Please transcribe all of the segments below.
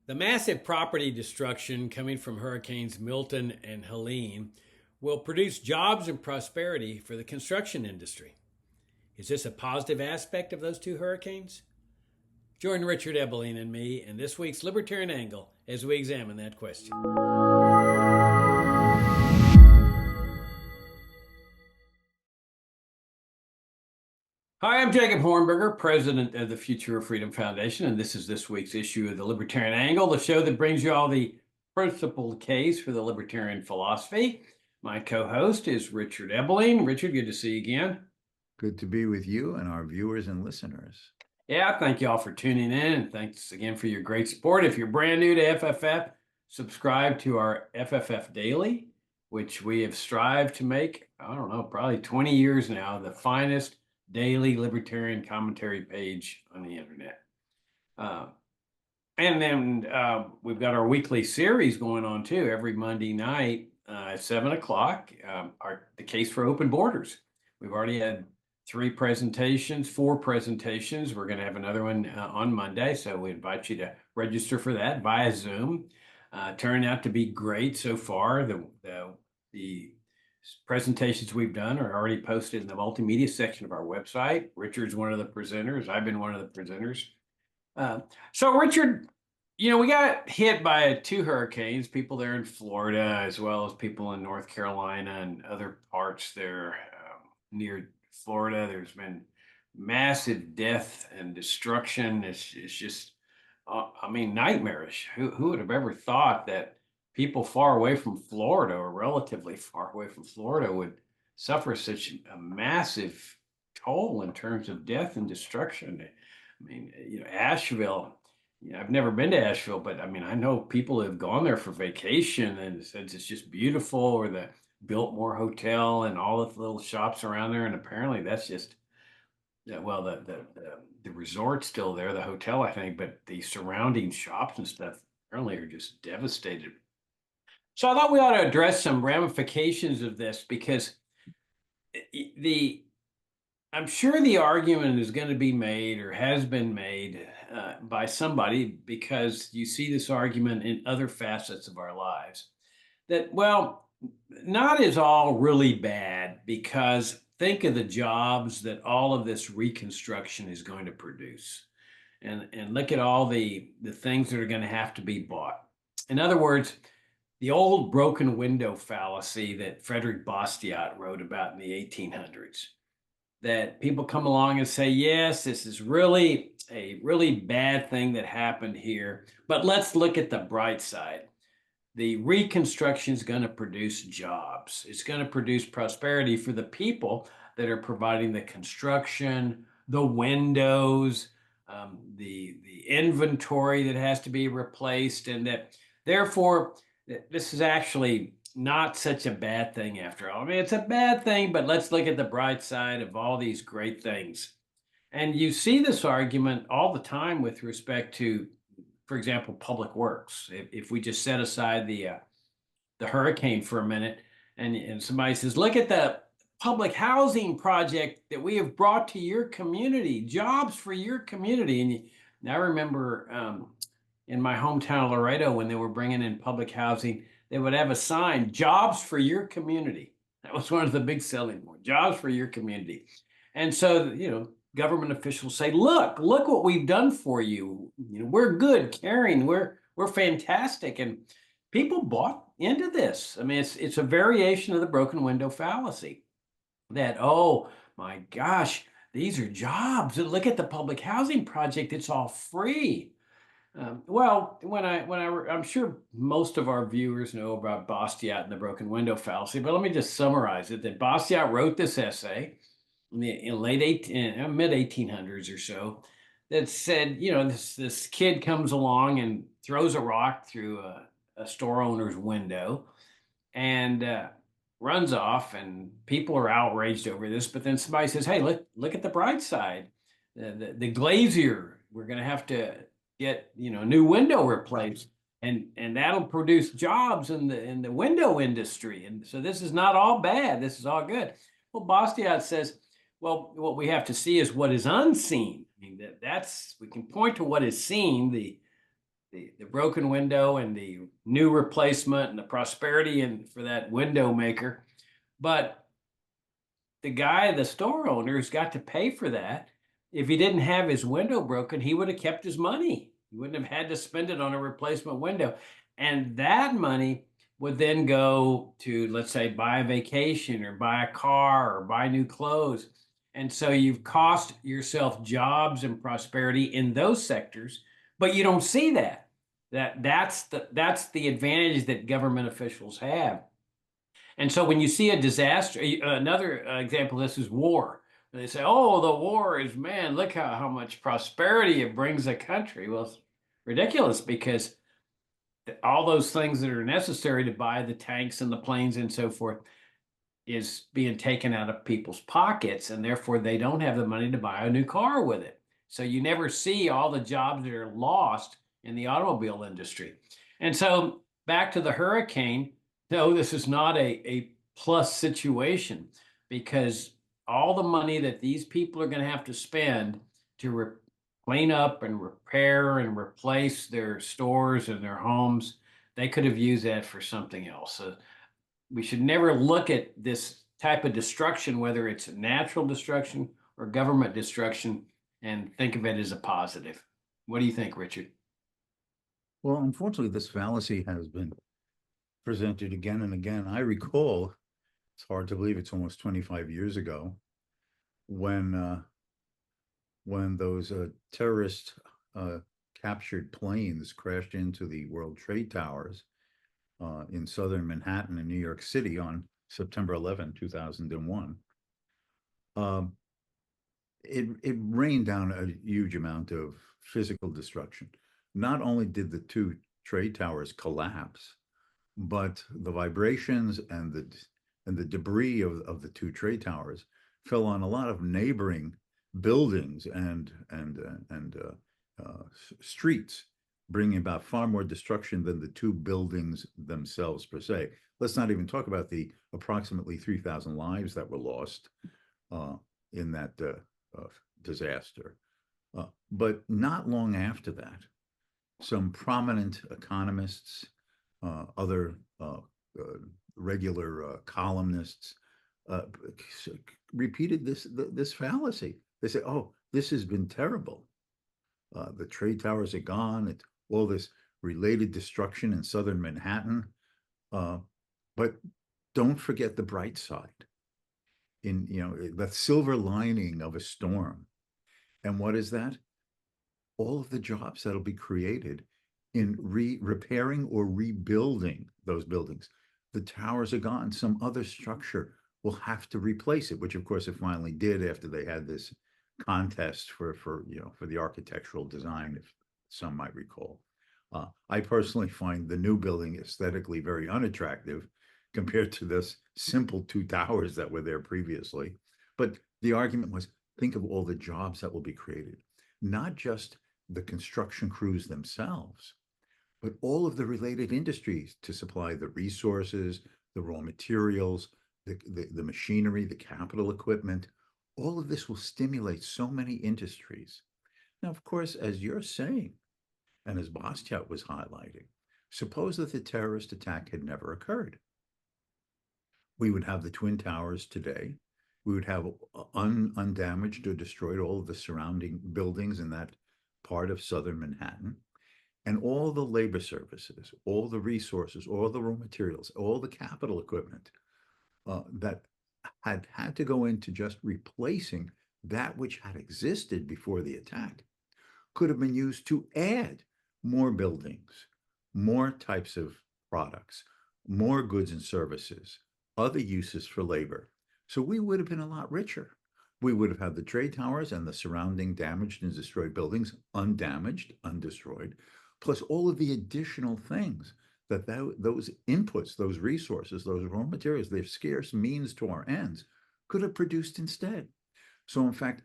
The massive property destruction coming from hurricanes Milton and Helene will produce jobs and prosperity for the construction industry. Is this a positive aspect of those two hurricanes? Join Richard Ebeling and me in this week's Libertarian Angle as we examine that question. Hi, I'm Jacob Hornberger, president of the Future of Freedom Foundation, and this is this week's issue of the Libertarian Angle, the show that brings you all the principled case for the libertarian philosophy. My co-host is Richard Ebeling. Richard, good to see you again. Good to be with you and our viewers and listeners. Yeah, thank you all for tuning in, and thanks again for your great support. If you're brand new to FFF, subscribe to our FFF Daily, which we have strived to make, I don't know, probably 20 years now, the finest daily libertarian commentary page on the internet. And then we've got our weekly series going on too, every Monday night at 7 o'clock, the case for open borders. We've already had four presentations. We're going to have another one on Monday, so we invite you to register for that via Zoom. Turned out to be great so far. The presentations we've done are already posted in the multimedia section of our website. Richard's one of the presenters. I've been one of the presenters. So Richard, we got hit by two hurricanes, people there in Florida, as well as people in North Carolina and other parts there near Florida. There's been massive death and destruction. It's just, nightmarish. Who would have ever thought that people far away from Florida, or relatively far away from Florida, would suffer such a massive toll in terms of death and destruction? Asheville, I've never been to Asheville, but I know people have gone there for vacation and said it's just beautiful, or the Biltmore Hotel and all the little shops around there. And apparently that's just, well, the resort's still there, the hotel, I think, but the surrounding shops and stuff apparently are just devastated. So I thought we ought to address some ramifications of this, because I'm sure the argument is going to be made, or has been made by somebody, because you see this argument in other facets of our lives, that, well, not is all really bad, because think of the jobs that all of this reconstruction is going to produce. And look at all the things that are going to have to be bought. In other words, the old broken window fallacy that Frederick Bastiat wrote about in the 1800s, that people come along and say, yes, this is really a really bad thing that happened here, but let's look at the bright side. The reconstruction is going to produce jobs. It's going to produce prosperity for the people that are providing the construction, the windows, the inventory that has to be replaced, and that therefore this is actually not such a bad thing after all. It's a bad thing, but let's look at the bright side of all these great things. And you see this argument all the time with respect to, for example, public works. If we just set aside the hurricane for a minute, and somebody says, look at the public housing project that we have brought to your community, jobs for your community. And I remember in my hometown of Laredo, when they were bringing in public housing, they would have a sign, jobs for your community. That was one of the big selling points, jobs for your community. And so, government officials say, look what we've done for you. We're good, caring, we're fantastic. And people bought into this. It's a variation of the broken window fallacy, that, oh my gosh, these are jobs. Look at the public housing project. It's all free. Well, I'm sure most of our viewers know about Bastiat and the broken window fallacy, but let me just summarize it. That Bastiat wrote this essay in the mid 1800s or so, that said, this kid comes along and throws a rock through a store owner's window and runs off, and people are outraged over this. But then somebody says, hey, look at the bright side. The glazier, we're going to have to get new window replaced, and that'll produce jobs in the window industry. And so this is not all bad. This is all good. Well, Bastiat says, well, what we have to see is what is unseen. That's we can point to what is seen, the the broken window and the new replacement and the prosperity and for that window maker. But the guy, the store owner, has got to pay for that. If he didn't have his window broken, he would have kept his money. He wouldn't have had to spend it on a replacement window. And that money would then go to, let's say, buy a vacation or buy a car or buy new clothes. And so you've cost yourself jobs and prosperity in those sectors, but you don't see that. That's the advantage that government officials have. And so when you see a disaster, another example of this is war. They say, oh, the war is, man, look how much prosperity it brings a country. Well, it's ridiculous because all those things that are necessary to buy the tanks and the planes and so forth is being taken out of people's pockets, and therefore they don't have the money to buy a new car with it. So you never see all the jobs that are lost in the automobile industry. And so back to the hurricane, no, this is not a plus situation because all the money that these people are going to have to spend to clean up and repair and replace their stores and their homes, they could have used that for something else. So we should never look at this type of destruction, whether it's natural destruction or government destruction, and think of it as a positive. What do you think, Richard? Well, unfortunately, this fallacy has been presented again and again. I recall, it's hard to believe it's almost 25 years ago, when those terrorist captured planes crashed into the World Trade Towers in southern Manhattan and New York City on September 11, 2001. Um, it rained down a huge amount of physical destruction. Not only did the two trade towers collapse, but the vibrations and the debris of the two trade towers fell on a lot of neighboring buildings and streets, bringing about far more destruction than the two buildings themselves per se. Let's not even talk about the approximately 3,000 lives that were lost uh, in that disaster. But not long after that, some prominent economists, other regular columnists, uh, repeated this fallacy. They say, "Oh, this has been terrible. The trade towers are gone. All this related destruction in southern Manhattan." Uh, but don't forget the bright side. In the silver lining of a storm. And what is that? All of the jobs that'll be created in repairing or rebuilding those buildings. The towers are gone. Some other structure will have to replace it, which of course it finally did after they had this contest for the architectural design, if some might recall. I personally find the new building aesthetically very unattractive compared to this simple two towers that were there previously. But the argument was, think of all the jobs that will be created, not just the construction crews themselves, but all of the related industries to supply the resources, the raw materials, the machinery, the capital equipment. All of this will stimulate so many industries. Now, of course, as you're saying, and as Bastiat was highlighting, suppose that the terrorist attack had never occurred. We would have the Twin Towers today. We would have undamaged or destroyed all of the surrounding buildings in that part of southern Manhattan. And all the labor services, all the resources, all the raw materials, all the capital equipment that had to go into just replacing that which had existed before the attack could have been used to add more buildings, more types of products, more goods and services, other uses for labor. So we would have been a lot richer. We would have had the trade towers and the surrounding damaged and destroyed buildings undamaged, undestroyed, plus all of the additional things that those inputs, those resources, those raw materials, they're scarce means to our ends, could have produced instead. So in fact,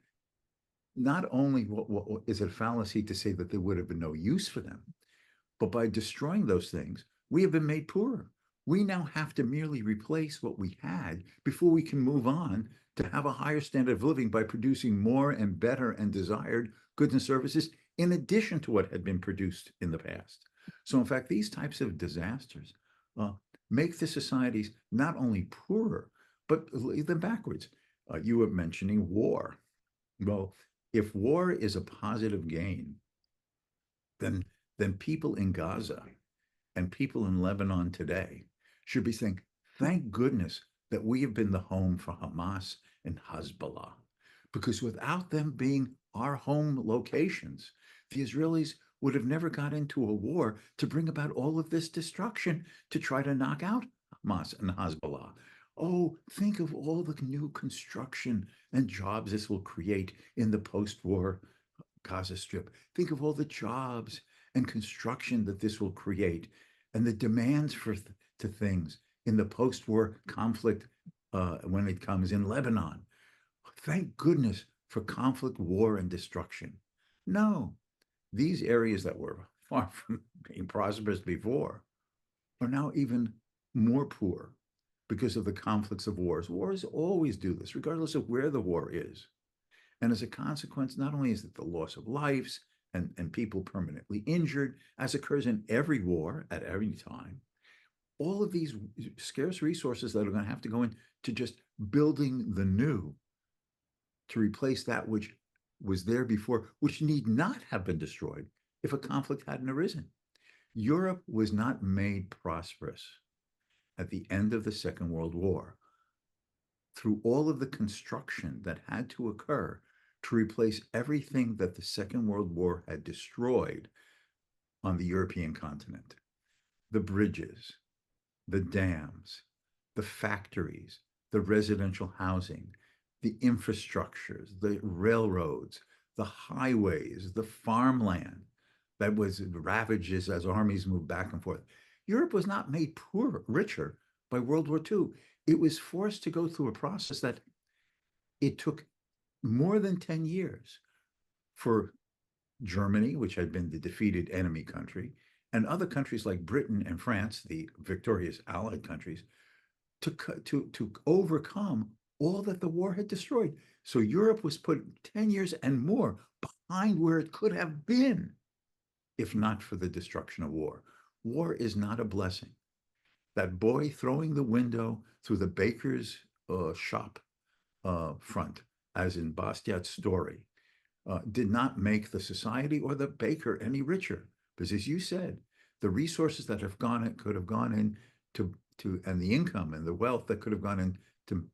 not only what is it a fallacy to say that there would have been no use for them, but by destroying those things, we have been made poorer. We now have to merely replace what we had before we can move on to have a higher standard of living by producing more and better and desired goods and services in addition to what had been produced in the past. So, in fact, these types of disasters uh, make the societies not only poorer, but lead them backwards. You were mentioning war. Well, if war is a positive gain, then people in Gaza and people in Lebanon today should be saying, thank goodness that we have been the home for Hamas and Hezbollah. Because without them being our home locations, the Israelis would have never got into a war to bring about all of this destruction to try to knock out Hamas and Hezbollah. Oh, think of all the new construction and jobs this will create in the post war Gaza Strip. Think of all the jobs and construction that this will create and the demands for to things in the post-war conflict when it comes in Lebanon. Thank goodness for conflict, war, and destruction. No, these areas that were far from being prosperous before are now even more poor because of the conflicts of wars. Wars always do this, regardless of where the war is. And as a consequence, not only is it the loss of lives and people permanently injured, as occurs in every war at every time, all of these scarce resources that are going to have to go into just building the new to replace that which was there before, which need not have been destroyed if a conflict hadn't arisen. Europe was not made prosperous at the end of the Second World War through all of the construction that had to occur to replace everything that the Second World War had destroyed on the European continent. The bridges, the dams, the factories, the residential housing, the infrastructures, the railroads, the highways, the farmland that was ravaged as armies moved back and forth. Europe was not made richer by World War II. It was forced to go through a process that it took more than 10 years for Germany, which had been the defeated enemy country, and other countries like Britain and France, the victorious Allied countries, to overcome all that the war had destroyed. So Europe was put 10 years and more behind where it could have been if not for the destruction of war. War is not a blessing. That boy throwing the window through the baker's shop front, as in Bastiat's story, did not make the society or the baker any richer. Because as you said, the resources that have gone could have gone in to and the income and the wealth that could have gone into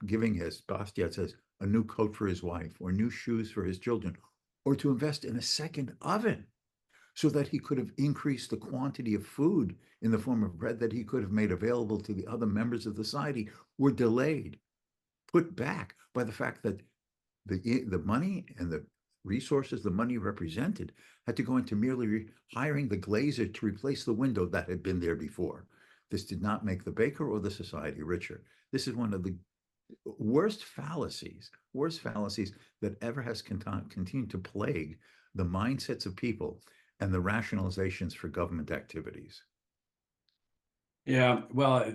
giving, as Bastiat says, a new coat for his wife or new shoes for his children, or to invest in a second oven so that he could have increased the quantity of food in the form of bread that he could have made available to the other members of the society, were delayed, put back by the fact that the money and the resources the money represented had to go into merely hiring the glazer to replace the window that had been there before. This did not make the baker or the society richer. This is one of the worst fallacies that ever has continued to plague the mindsets of people and the rationalizations for government activities. Yeah, well,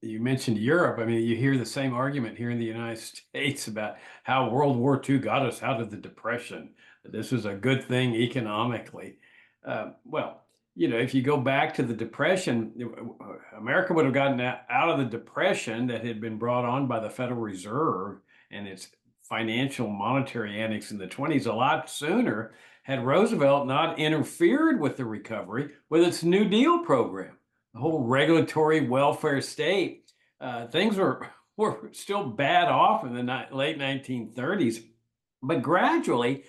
you mentioned Europe. I mean, you hear the same argument here in the United States about how World War II got us out of the Depression. That this was a good thing economically. Well, if you go back to the Depression, America would have gotten out of the Depression that had been brought on by the Federal Reserve and its financial monetary annex in the 20s a lot sooner had Roosevelt not interfered with the recovery with its New Deal program, the whole regulatory welfare state. Things were still bad off in the late 1930s, but gradually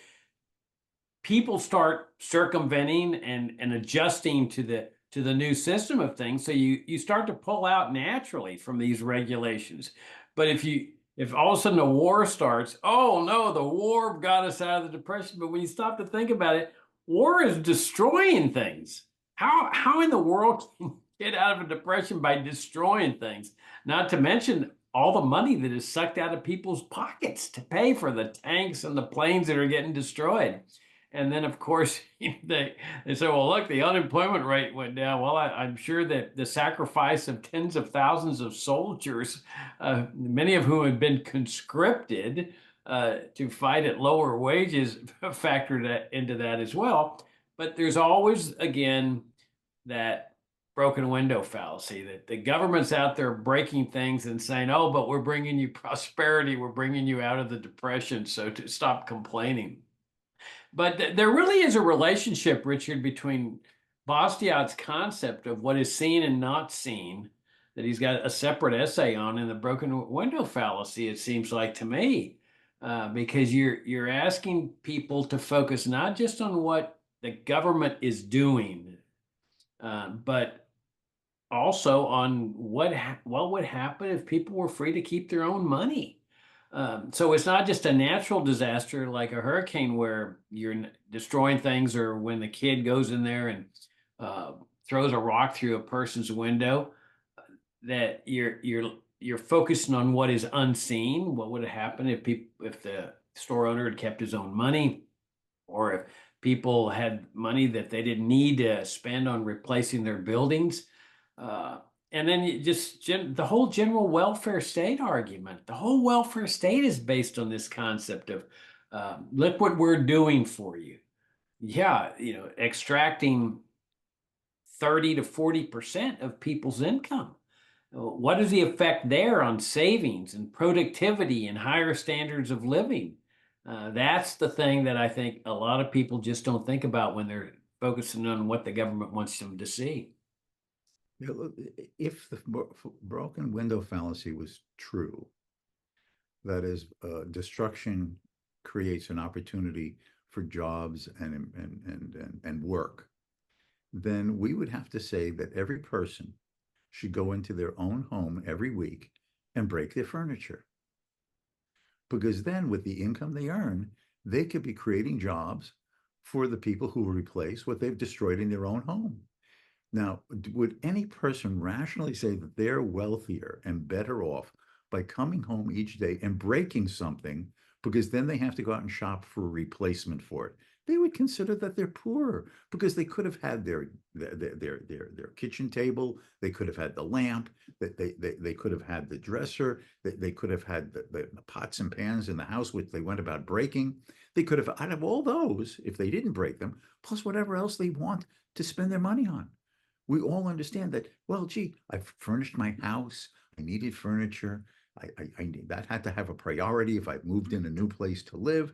people start circumventing and adjusting to the new system of things. So you start to pull out naturally from these regulations. But if all of a sudden a war starts, oh no, the war got us out of the Depression. But when you stop to think about it, war is destroying things. How in the world can you get out of a depression by destroying things? Not to mention all the money that is sucked out of people's pockets to pay for the tanks and the planes that are getting destroyed. And then, of course, they say, well, look, the unemployment rate went down. Well, I'm sure that the sacrifice of tens of thousands of soldiers, many of whom had been conscripted to fight at lower wages, factored into that as well. But there's always, again, that broken window fallacy that the government's out there breaking things and saying, oh, but we're bringing you prosperity, we're bringing you out of the depression, so to stop complaining. But there really is a relationship, Richard, between Bastiat's concept of what is seen and not seen, that he's got a separate essay on, in the broken window fallacy, it seems like to me, because you're asking people to focus not just on what the government is doing, but also on what would happen if people were free to keep their own money. So it's not just a natural disaster like a hurricane where you're destroying things, or when the kid goes in there and uh, throws a rock through a person's window. That you're focusing on what is unseen. What would have happened if the store owner had kept his own money, or if people had money that they didn't need to spend on replacing their buildings. Uh, and then the whole general welfare state argument. The whole welfare state is based on this concept of look what we're doing for you. Yeah, extracting 30 to 40% of people's income. What is the effect there on savings and productivity and higher standards of living? That's the thing that I think a lot of people just don't think about when they're focusing on what the government wants them to see. You know, look, if the broken window fallacy was true, that is, destruction creates an opportunity for jobs and work, then we would have to say that every person should go into their own home every week and break their furniture. Because then, with the income they earn, they could be creating jobs for the people who will replace what they've destroyed in their own home. Now, would any person rationally say that they're wealthier and better off by coming home each day and breaking something because then they have to go out and shop for a replacement for it? They would consider that they're poorer because they could have had their kitchen table, they could have had the lamp, that they could have had the dresser, they could have had the pots and pans in the house which they went about breaking. They could have, out of all those, if they didn't break them, plus whatever else they want to spend their money on. We all understand that, well, gee, I've furnished my house. I needed furniture. That had to have a priority if I moved in a new place to live.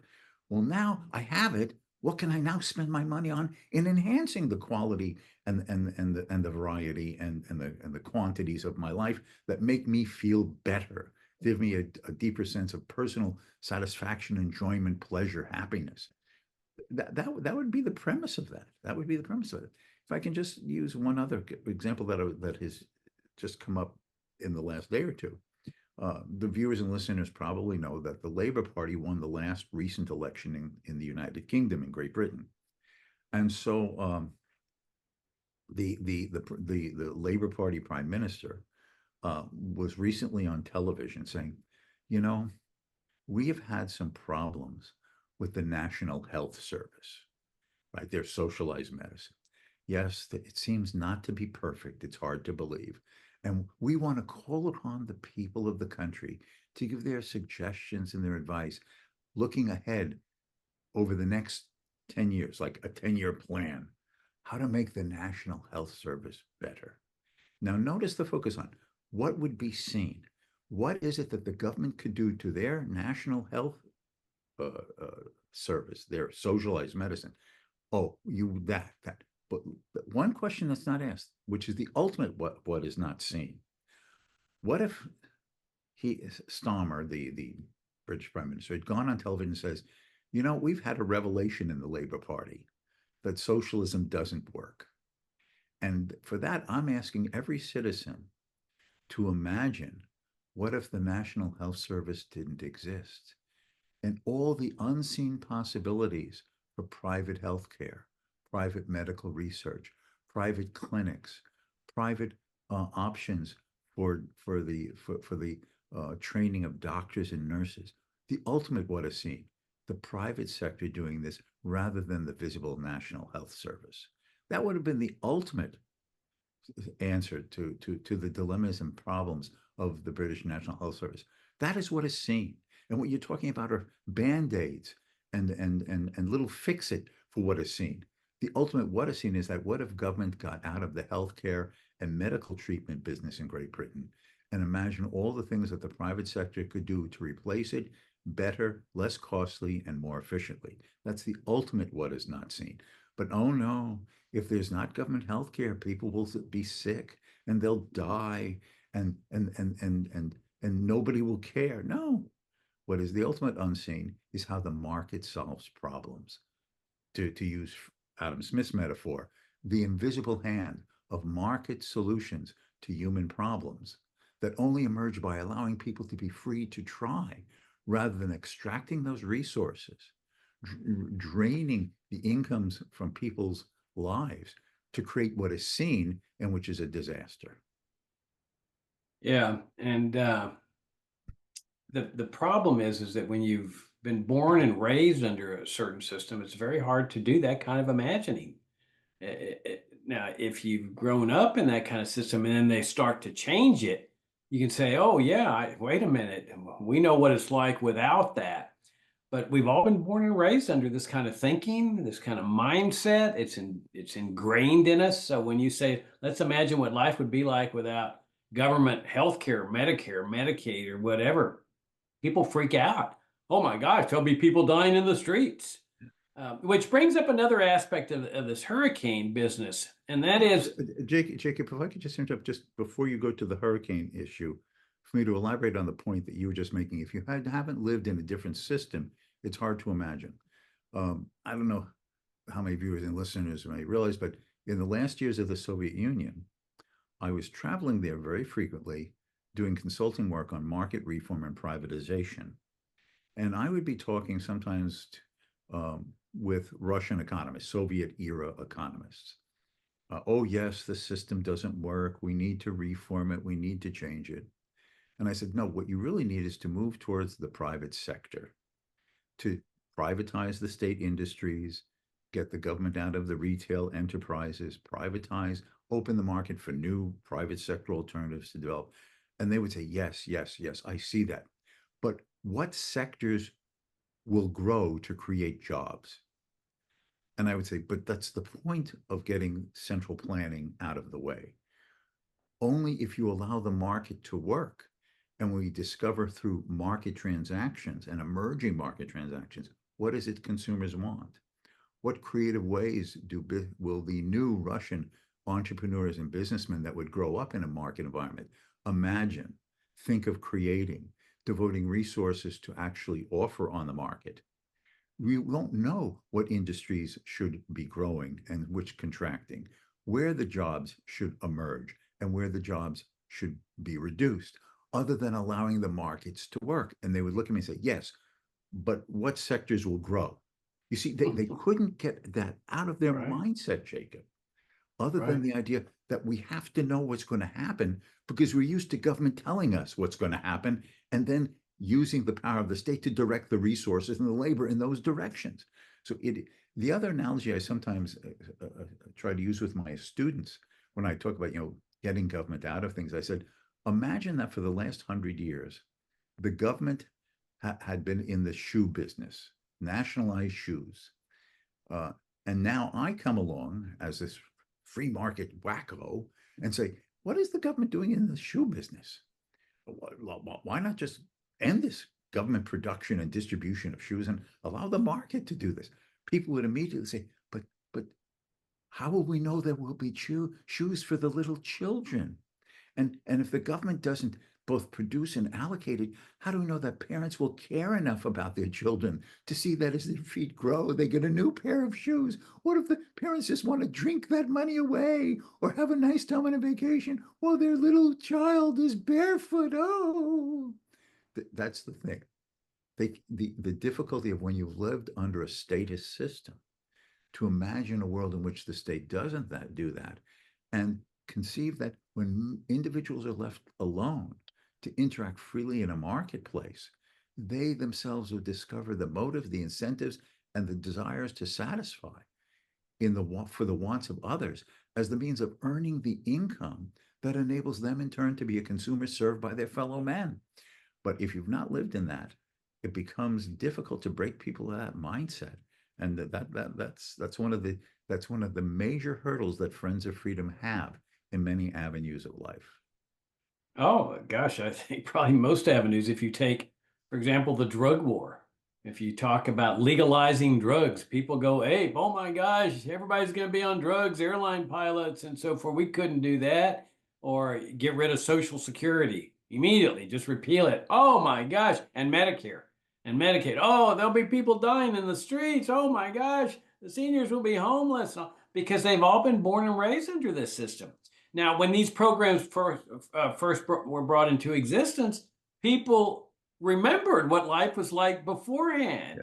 Well, now I have it. What can I now spend my money on in enhancing the quality and the variety and the quantities of my life that make me feel better, give me a deeper sense of personal satisfaction, enjoyment, pleasure, happiness. That would be the premise of that. That would be the premise of it. If I can just use one other example that has just come up in the last day or two, the viewers and listeners probably know that the Labour Party won the last recent election in the United Kingdom, in Great Britain, and so the Labour Party Prime Minister was recently on television saying, you know, we have had some problems with the National Health Service, right? Their socialized medicine. Yes, it seems not to be perfect. It's hard to believe. And we want to call upon the people of the country to give their suggestions and their advice, looking ahead over the next 10 years, like a 10-year plan, how to make the National Health Service better. Now, notice the focus on what would be seen. What is it that the government could do to their national health uh, uh, service, their socialized medicine? Oh, that. But one question that's not asked, which is the ultimate what is not seen. What if Starmer, the British Prime Minister, had gone on television and says, we've had a revelation in the Labour Party that socialism doesn't work. And for that, I'm asking every citizen to imagine, what if the National Health Service didn't exist? And all the unseen possibilities for private healthcare, private medical research, private clinics, private options for the training of doctors and nurses. The ultimate what is seen, the private sector doing this rather than the visible National Health Service. That would have been the ultimate answer to the dilemmas and problems of the British National Health Service. That is what is seen. And what you're talking about are band-aids and little fix-it for what is seen. the ultimate what is seen is that what if government got out of the healthcare and medical treatment business in Great Britain and imagine all the things that the private sector could do to replace it better, less costly, and more efficiently. That's the ultimate what is not seen. But oh no, if there's not government healthcare, people will be sick and they'll die and nobody will care. No. What is the ultimate unseen is how the market solves problems. To use Adam Smith's metaphor, the invisible hand of market solutions to human problems that only emerge by allowing people to be free to try rather than extracting those resources, draining the incomes from people's lives to create what is seen and which is a disaster. Yeah, and the problem is that when you've been born and raised under a certain system, it's very hard to do that kind of imagining. Now, if you've grown up in that kind of system and then they start to change it, you can say, "Oh yeah, wait a minute, we know what it's like without that." But we've all been born and raised under this kind of thinking, this kind of mindset. It's ingrained in us. So when you say, "Let's imagine what life would be like without government health care, Medicare, Medicaid, or whatever," people freak out. Oh my gosh, there'll be people dying in the streets. Which brings up another aspect of this hurricane business, and that is, Jacob, if I could just interrupt just before you go to the hurricane issue, for me to elaborate on the point that you were just making. If you haven't lived in a different system, it's hard to imagine. I don't know how many viewers and listeners may realize, but in the last years of the Soviet Union, I was traveling there very frequently, doing consulting work on market reform and privatization. And I would be talking sometimes with Russian economists, Soviet era economists. Oh, yes, the system doesn't work. We need to reform it. We need to change it. And I said, no, what you really need is to move towards the private sector, to privatize the state industries, get the government out of the retail enterprises, privatize, open the market for new private sector alternatives to develop. And they would say, yes, yes, yes, I see that. But what sectors will grow to create jobs? And I would say, but that's the point of getting central planning out of the way. Only if you allow the market to work and we discover through market transactions and emerging market transactions, what is it consumers want? What creative ways will the new Russian entrepreneurs and businessmen that would grow up in a market environment imagine, think of creating, devoting resources to actually offer on the market? We won't know what industries should be growing and which contracting, where the jobs should emerge and where the jobs should be reduced, other than allowing the markets to work. And they would look at me and say, yes, but what sectors will grow? You see, they couldn't get that out of their right, mindset, Jacob, other than right. the idea that we have to know what's going to happen because we're used to government telling us what's going to happen and then using the power of the state to direct the resources and the labor in those directions. So the other analogy I sometimes try to use with my students when I talk about, getting government out of things, I said, imagine that for the last 100 years, the government had been in the shoe business, nationalized shoes. Uh, and now I come along as this free market wacko and say, what is the government doing in the shoe business? Why not just end this government production and distribution of shoes and allow the market to do this? People would immediately say, but how will we know there will be shoes for the little children? And if the government doesn't both produce and allocate it, how do we know that parents will care enough about their children to see that as their feet grow, they get a new pair of shoes? What if the parents just want to drink that money away or have a nice time on a vacation while their little child is barefoot? Oh, that's the thing. The difficulty of when you've lived under a statist system to imagine a world in which the state doesn't do that and conceive that when individuals are left alone to interact freely in a marketplace, they themselves will discover the motive, the incentives, and the desires to satisfy for the wants of others as the means of earning the income that enables them in turn to be a consumer served by their fellow men. But if you've not lived in that, it becomes difficult to break people of that mindset And that's one of the major hurdles that Friends of Freedom have in many avenues of life. Oh gosh, I think probably most avenues. If you take, for example, the drug war, if you talk about legalizing drugs, people go, "Hey, oh my gosh, everybody's going to be on drugs, airline pilots and so forth. We couldn't do that." Or get rid of Social Security immediately, just repeal it. Oh my gosh, and Medicare and Medicaid. Oh, there'll be people dying in the streets. Oh my gosh, the seniors will be homeless because they've all been born and raised under this system. Now, when these programs first were brought into existence, people remembered what life was like beforehand.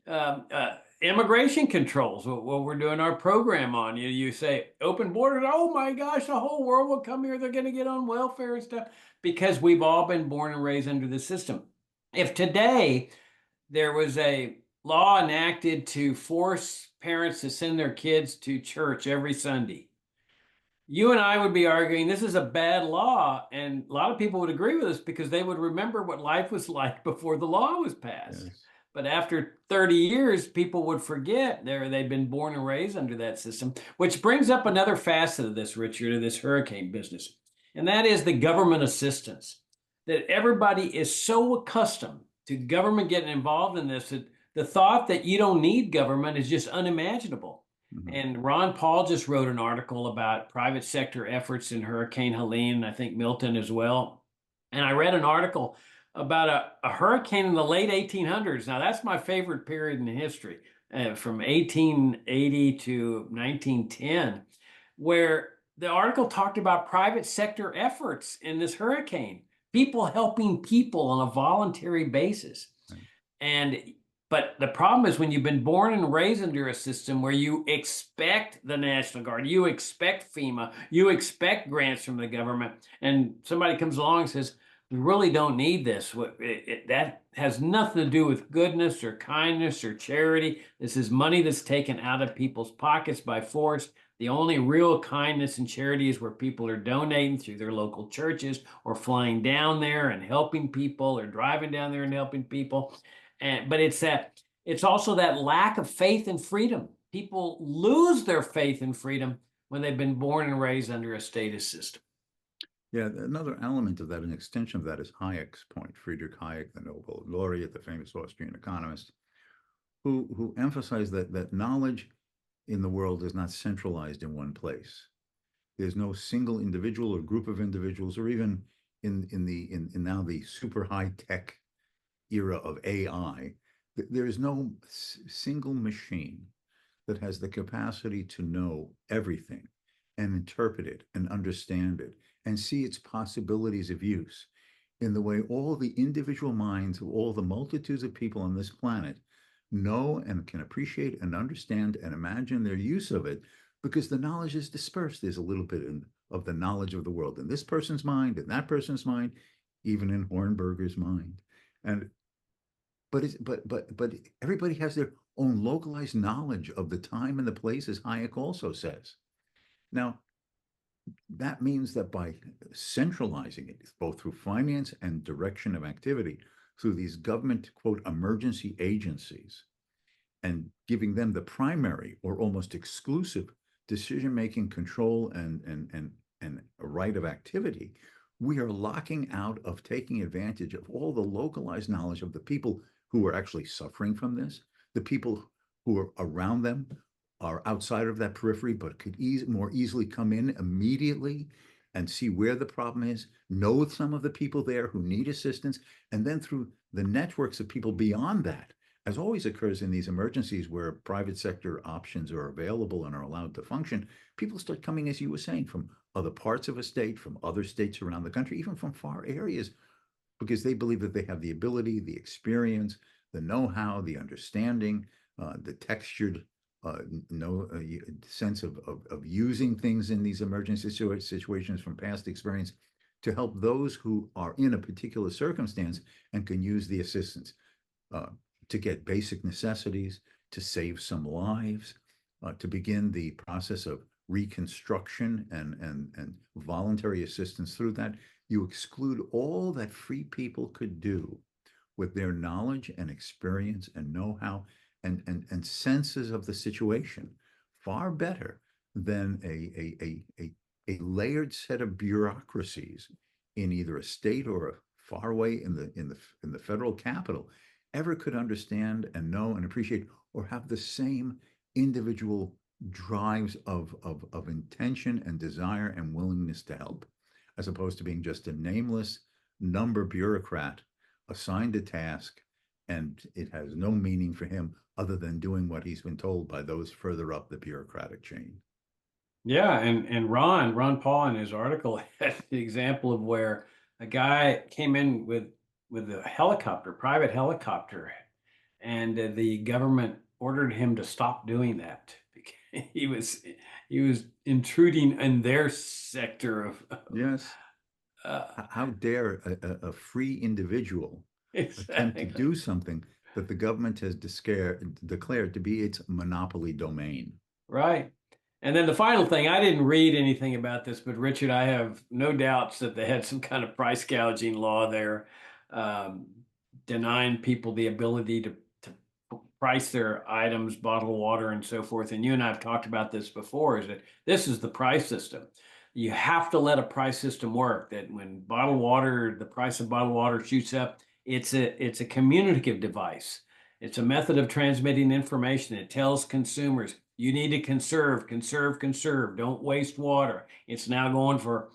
Yes. Immigration controls, what we're doing our program on. You say open borders. Oh my gosh, the whole world will come here. They're going to get on welfare and stuff because we've all been born and raised under the system. If today there was a law enacted to force parents to send their kids to church every Sunday, you and I would be arguing this is a bad law, and a lot of people would agree with us because they would remember what life was like before the law was passed. Yes. But after 30 years, people would forget they've been born and raised under that system, which brings up another facet of this, Richard, of this hurricane business, and that is the government assistance. That everybody is so accustomed to government getting involved in this that the thought that you don't need government is just unimaginable. Mhm. And Ron Paul just wrote an article about private sector efforts in Hurricane Helene, and I think Milton as well. And I read an article about a hurricane in the late 1800s. Now, that's my favorite period in history, from 1880 to 1910, where the article talked about private sector efforts in this hurricane, people helping people on a voluntary basis. Right. And but the problem is when you've been born and raised under a system where you expect the National Guard, you expect FEMA, you expect grants from the government, and somebody comes along and says, "We really don't need this." That has nothing to do with goodness or kindness or charity. This is money that's taken out of people's pockets by force. The only real kindness and charity is where people are donating through their local churches or flying down there and helping people or driving down there and helping people. But it's also that lack of faith and freedom. People lose their faith and freedom when they've been born and raised under a status system. Yeah, another element of that, an extension of that, is Hayek's point. Friedrich Hayek, the Nobel laureate, the famous Austrian economist, who emphasized that knowledge in the world is not centralized in one place. There's no single individual or group of individuals, or even in now the super high tech era of AI, there is no single machine that has the capacity to know everything and interpret it and understand it and see its possibilities of use in the way all the individual minds of all the multitudes of people on this planet know and can appreciate and understand and imagine their use of it, because the knowledge is dispersed. There's a little bit of the knowledge of the world in this person's mind, in that person's mind, even in Hornberger's mind. And but everybody has their own localized knowledge of the time and the place, as Hayek also says. Now, that means that by centralizing it, both through finance and direction of activity, through these government, quote, emergency agencies, and giving them the primary or almost exclusive decision-making control and a right of activity, we are locking out of taking advantage of all the localized knowledge of the people who are actually suffering from this, the people who are around them, are outside of that periphery, but could more easily come in immediately and see where the problem is, know some of the people there who need assistance, and then through the networks of people beyond that, as always occurs in these emergencies where private sector options are available and are allowed to function, people start coming, as you were saying, from other parts of a state, from other states around the country, even from far areas, because they believe that they have the ability, the experience, the know-how, the understanding, the textured sense of using things in these emergency situations from past experience to help those who are in a particular circumstance and can use the assistance to get basic necessities, to save some lives, to begin the process of reconstruction and voluntary assistance through that. You exclude all that free people could do with their knowledge and experience and know-how, and senses of the situation far better than a layered set of bureaucracies in either a state or a far away in the federal capital ever could understand and know and appreciate, or have the same individual drives of intention and desire and willingness to help, as opposed to being just a nameless number bureaucrat assigned a task, and it has no meaning for him other than doing what he's been told by those further up the bureaucratic chain. Yeah, and Ron Paul in his article had the example of where a guy came in with a helicopter, private helicopter, and the government ordered him to stop doing that. He was he was intruding in their sector of Yes. uh, How dare a free individual attempt to exactly. do something that the government has declared to be its monopoly domain? Right. And then the final thing, I didn't read anything about this, but Richard, I have no doubts that they had some kind of price gouging law there, um, denying people the ability to price their items, bottled water, and so forth. And you and I have talked about this before, is that this is the price system. You have to let a price system work, that when bottled water, the price of bottled water shoots up, it's a communicative device. It's a method of transmitting information. It tells consumers, you need to conserve, conserve, conserve. Don't waste water. It's now going for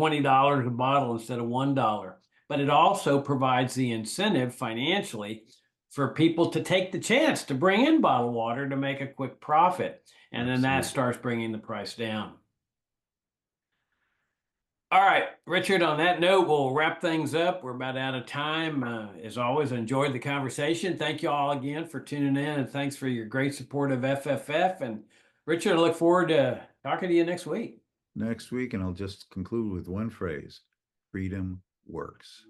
$20 a bottle instead of $1. But it also provides the incentive financially for people to take the chance to bring in bottled water to make a quick profit. And then that Absolutely. starts bringing the price down. All right, Richard, on that note, we'll wrap things up. We're about out of time. As always, I enjoyed the conversation. Thank you all again for tuning in, and thanks for your great support of FFF. And Richard, I look forward to talking to you next week. Next week, and I'll just conclude with one phrase: freedom works.